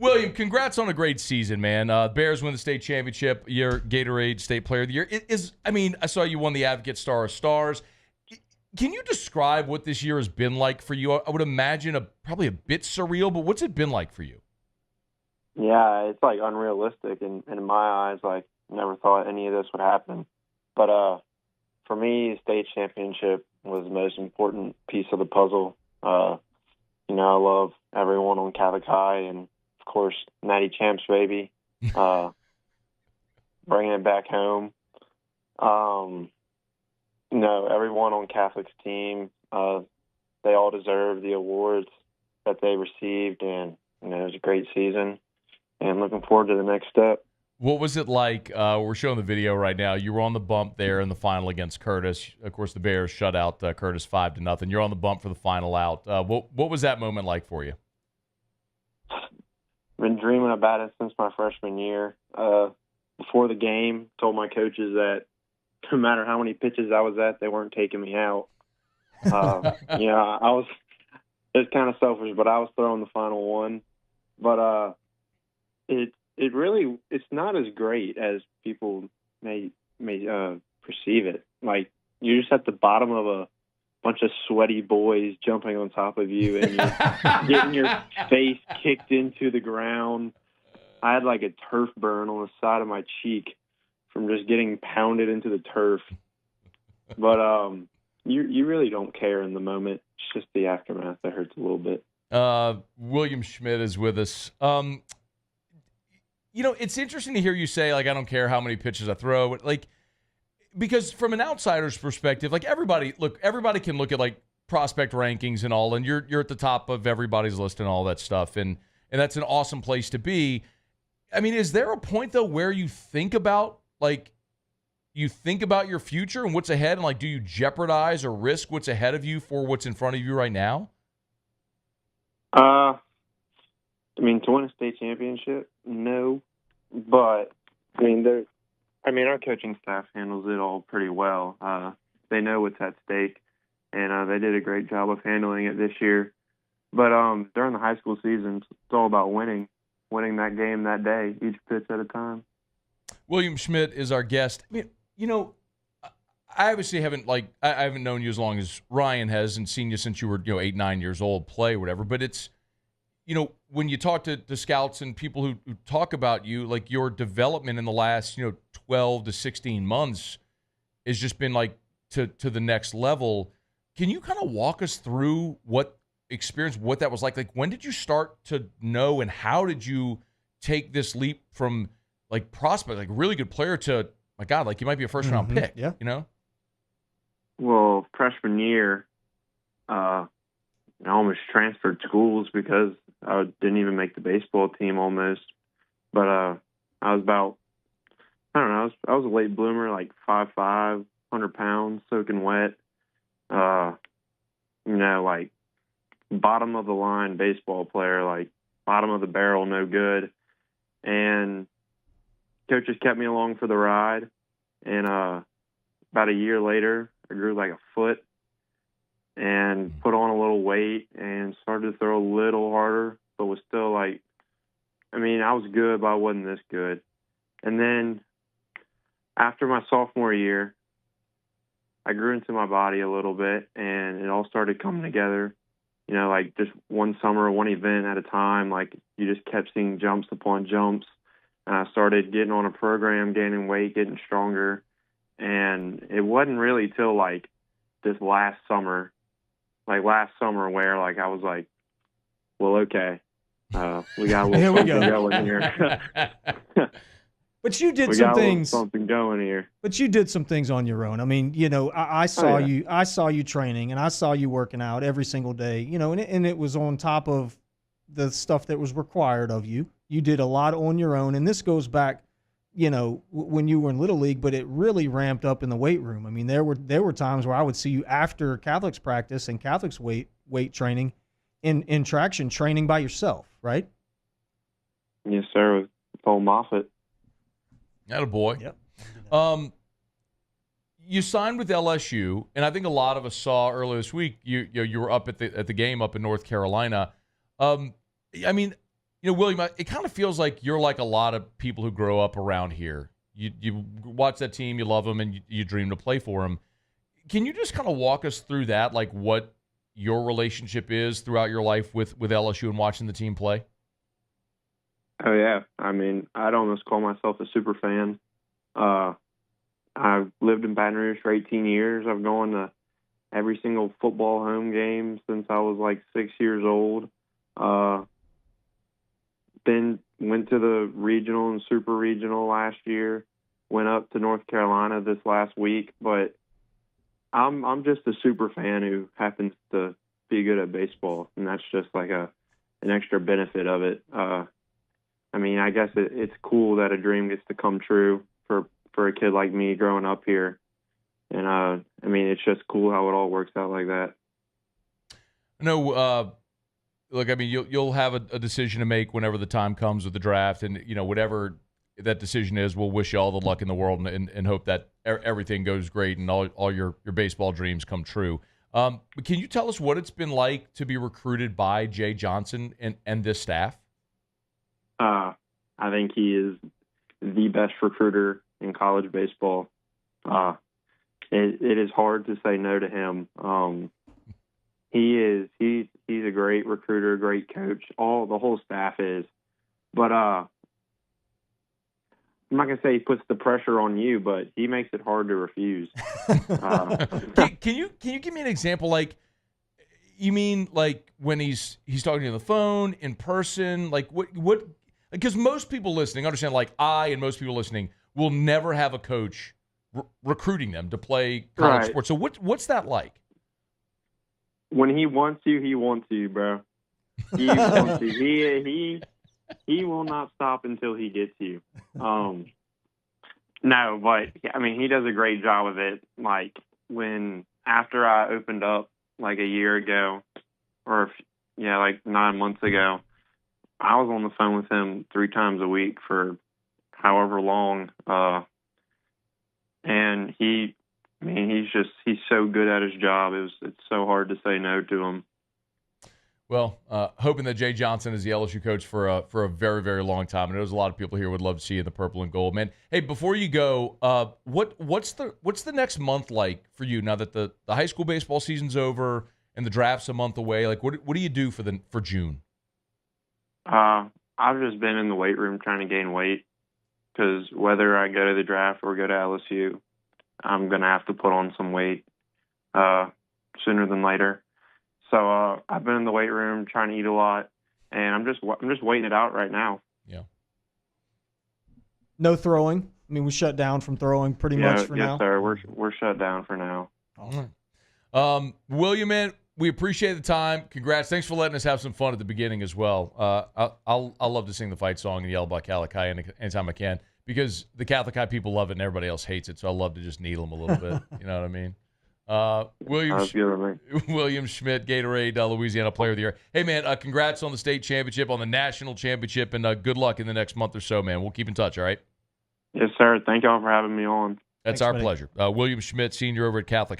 William, congrats on a great season, man. Bears win the state championship. Your Gatorade State Player of the Year. I saw you won the Advocate Star of Stars. Can you describe what this year has been like for you? I would imagine probably a bit surreal, but what's it been like for you? Yeah, it's like unrealistic, and in my eyes, like never thought any of this would happen. But for me, state championship was the most important piece of the puzzle. I love everyone on Catholic High, and of course, Natty Champs, baby, bringing it back home. Everyone on Catholic's team, they all deserve the awards that they received, and it was a great season. And looking forward to the next step. What was it like? We're showing the video right now. You were on the bump there in the final against Curtis. Of course, the Bears shut out Curtis 5-0. You're on the bump for the final out. What was that moment like for you? Been dreaming about it since my freshman year. Before the game, told my coaches that no matter how many pitches I was at, they weren't taking me out. It was kind of selfish, but I was throwing the final one. But it's not as great as people may perceive it. Like, you're just at the bottom of a bunch of sweaty boys jumping on top of you, and you're getting your face kicked into the ground. I had like a turf burn on the side of my cheek from just getting pounded into the turf. But you really don't care in the moment. It's just the aftermath that hurts a little bit. William Schmidt is with us. It's interesting to hear you say, like, I don't care how many pitches I throw. Like, because from an outsider's perspective, like, everybody can look at, like, prospect rankings and all, and you're at the top of everybody's list and all that stuff, and that's an awesome place to be. I mean, is there a point, though, where you think about your future and what's ahead, and, like, do you jeopardize or risk what's ahead of you for what's in front of you right now? To win a state championship, no. But, our coaching staff handles it all pretty well. They know what's at stake, and they did a great job of handling it this year. But during the high school season, it's all about winning that game that day, each pitch at a time. William Schmidt is our guest. I obviously haven't I haven't known you as long as Ryan has and seen you since you were 8, 9 years old, play whatever. But it's when you talk to scouts and people who talk about you, like, your development in the last 12 to 16 months has just been like to the next level. Can you kind of walk us through what that was like? Like, when did you start to know, and how did you take this leap from like prospect, like really good player, to, my God, like, you might be a first round pick? Yeah. Well, freshman year, I almost transferred schools because I didn't even make the baseball team almost. But I was I was a late bloomer, like 5'5", 100 pounds, soaking wet. Like, bottom of the line baseball player, like bottom of the barrel, no good. And coaches kept me along for the ride. And about a year later, I grew like a foot and put on a little weight and started to throw a little harder, but was still like, I was good, but I wasn't this good. And then after my sophomore year, I grew into my body a little bit, and it all started coming together. Like, just one summer, one event at a time. Like, you just kept seeing jumps upon jumps. And I started getting on a program, gaining weight, getting stronger. And it wasn't really till like this last summer where like I was like, well, okay, we got a little something going here. But you did some things. Something going here. But you did some things on your own. I saw you. I saw you training, and I saw you working out every single day. And it was on top of the stuff that was required of you. You did a lot on your own, and this goes back, when you were in Little League, but it really ramped up in the weight room. There were times where I would see you after Catholic's practice and Catholic's weight training, in traction training by yourself, right? Yes, sir. With Paul Moffitt. Attaboy. Yep. You signed with LSU, and I think a lot of us saw earlier this week you were up at the game up in North Carolina. William, it kind of feels like you're like a lot of people who grow up around here. You watch that team, you love them, and you dream to play for them. Can you just kind of walk us through that, like what your relationship is throughout your life with LSU and watching the team play? Oh, yeah. I mean, I'd almost call myself a super fan. I've lived in Baton Rouge for 18 years. I've gone to every single football home game since I was like 6 years old. Then went to the regional and super regional last year. Went up to North Carolina this last week. But I'm just a super fan who happens to be good at baseball, and that's just like an extra benefit of it. I mean, I guess it's cool that a dream gets to come true for a kid like me growing up here. And, I mean, it's just cool how it all works out like that. No, look, I mean, you'll have a decision to make whenever the time comes with the draft. And, whatever that decision is, we'll wish you all the luck in the world and hope that everything goes great and all your baseball dreams come true. But can you tell us what it's been like to be recruited by Jay Johnson and this staff? I think he is the best recruiter in college baseball. It is hard to say no to him. He's a great recruiter, great coach. The whole staff is. But I'm not gonna say he puts the pressure on you, but he makes it hard to refuse. Can you give me an example? Like, you mean like when he's talking to you on the phone, in person? Like what? Because most people listening understand, like I and most people listening will never have a coach recruiting them to play college sports. So what's that like? When he wants you, bro. He wants you. He will not stop until he gets you. No, but I mean, he does a great job of it. Like after I opened up like a year ago, like 9 months ago, I was on the phone with him 3 times a week for however long. And he's so good at his job. It's so hard to say no to him. Well, hoping that Jay Johnson is the LSU coach for a very, very long time. And there's a lot of people here would love to see you in the purple and gold, man. Hey, before you go, what's the next month like for you now that the high school baseball season's over and the draft's a month away? Like, what do you do for June? I've just been in the weight room trying to gain weight because whether I go to the draft or go to LSU, I'm gonna have to put on some weight sooner than later. So I've been in the weight room trying to eat a lot, and I'm just waiting it out right now. Yeah. No throwing. I mean, we shut down from throwing pretty much for now. Yes, sir. We're shut down for now. All right. William, man, we appreciate the time. Congrats. Thanks for letting us have some fun at the beginning as well. I'll love to sing the fight song and yell about Calicut anytime I can because the Catholic people love it and everybody else hates it. So I love to just needle them a little bit. You know what I mean? William Schmidt, Gatorade, Louisiana Player of the Year. Hey, man, congrats on the state championship, on the national championship, and good luck in the next month or so, man. We'll keep in touch, all right? Yes, sir. Thank y'all for having me on. Thanks, our pleasure. William Schmidt, senior over at Catholic